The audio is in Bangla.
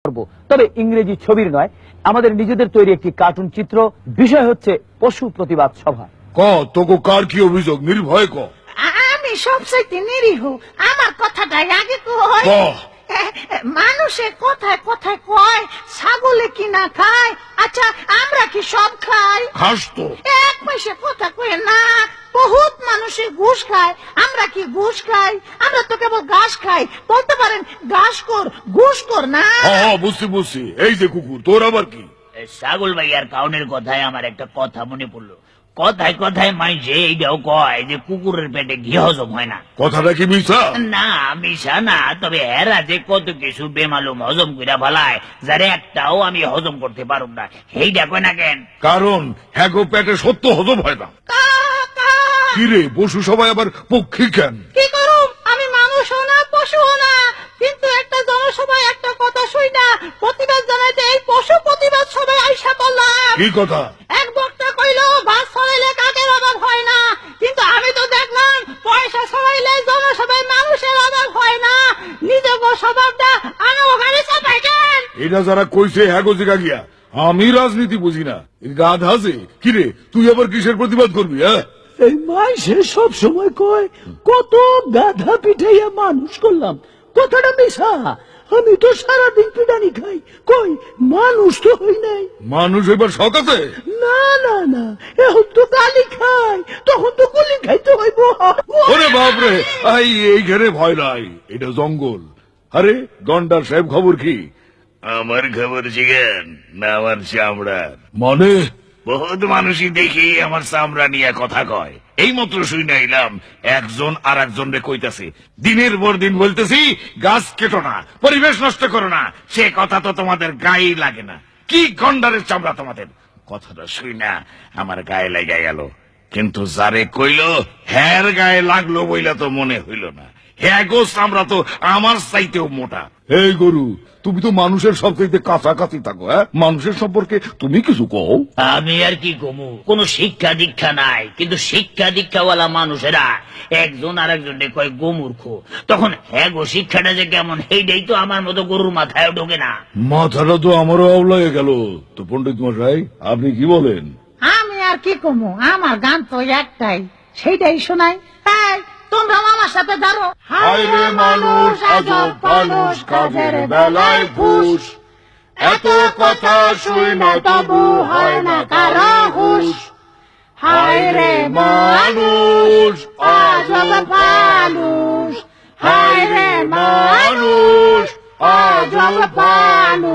করব, তবে ইংরেজি ছবির নয়, আমাদের নিজেদের তৈরি একটি কার্টুন চিত্র। বিষয় হচ্ছে পশু প্রতিবাদ সভা। তোকে কার কি অভিযোগ? নির্ভয় ক। আমি সবচাইতে নিরীহ, আমার কথাটাই আগে কই। মানুষে কথায় কথায় কয় ছাগলে কি না খায়, আচ্ছা আমরা কি সব খাই? খাস তো। এক পয়সা কথা কয়ে না, বহুত মানুষে ঘুষ খায়, আমরা কি ঘুষ খাই? আমরা তো কেবল ঘাস খাই, বলতে পারেন ঘাস কর ঘুষ কর না। বুঝছি। এই যে কুকুর, তোর আবার কি? ছাগল ভাইয়ার কাউনের কথায় আমার একটা কথা মনে পড়লো। কথায় কথায় মাইছে এইটাও কয় যে কুকুরের পেটে ঘি হজম হয় না। কথাটা কি মিছা? না মিশা না, তবে এরা যে কত কিছু বেমালুম হজম কইরা ফেলায়, যারে একটাও আমি হজম করতে পারুম না, এইটা কয় না কেন? কারণ হ্যাগো পেটে সত্য হজম হয় না। কিরে, পশু সবাই আবার পক্ষী কেন? কি করুম, আমি মানুষও না পশুও না, কিন্তু একটা জনসভায় একটা কথা শুই না প্রতিবাদ জানাইতে এই পশু প্রতিবাদ সবাই আইসা বললাম। কি কথা? এক বক্তা কইলো বাস ছড়াইলে কাকের অভাব হয় না, কিন্তু আমি তো দেখলাম পয়সা ছড়াইলে জনসভায় মানুষের অভাব হয় না। নিজের স্বভাবটা আনবঘানে চাপাই কেন? এটা যারা কইছে হ্যাগো জিগা গিয়া। আমি রাজনীতি বুঝি না, গাধ হাজে। কিরে, তুই আবার কিসের প্রতিবাদ করবি? এই মাইসে সব সময় কয় কত গাধা পিঠাইয়া মানুষ করলাম, কথাটা মিশা। আমি তো সারাদিন পিটানি খাই, কই মানুষ তো হই নাই। মানুষ এবার শখ আছে? না না না, এখন তো গালি খাই, তখন তো গুলি খাইতে হইব। ওরে বাপরে, এইখানে ভয় নাই, এটা জঙ্গল। আরে গন্ডার সাহেব, খবর কি? আমার খবর জিজ্ঞেন না আমার চামড়ার। মানে বহুত মানুষই দেখি আমার চামড়া নিয়ে কথা কয়। এই মাত্র শুই নাইলাম একজন আর একজনরে কইতাছে, দিনের পর দিন বলতেছি গাছ কেটো না, পরিবেশ নষ্ট করো না, সে কথা তো তোমাদের গায়ে লাগে না। কি গন্ডারের চামড়া তোমাদের! কথাটা শুই না আমার গায়ে লেগে গেল, কিন্তু যারে কইল হ্যার গায়ে লাগলো বইলা তো মনে হইল না। হ্যাঁ গো, চামড়া তো আমার চাইতেও মোটা। এই গরু, তুমি তো মানুষের সবচাইতে কাছাকাছি থাকো। মানুষের সম্পর্কে তুমি কিছু কও। আমি আর কি কমু, কোন শিক্ষা দীক্ষা নাই, কিন্তু শিক্ষা দীক্ষাওয়ালা মানুষেরা একজন আর একজনকে কয় গোমূর্খ। তখন হ্যাঁ গো, শিক্ষাটা যে কেমন এইটাই তো আমার মতো গরুর মাথায় ঢোকে না। মাথাটা তো আমারও আওলায় গেল। তো পণ্ডিত মশাই, আপনি কি বলেন? আমি আর কি কমু, আমার গান তো একটাই, সেইটাই শোনাই। এই তোমরা আমার সাথে ধরো। হায় রে মানুষ, আজব মানুষ, কাজের বেলায় ঘুষ। এত কথা শুই না তবু হয় না কারো হুঁশ। হায় রে মানুষ, আজব মানুষ, হায় রে মানুষ, আজব মানুষ।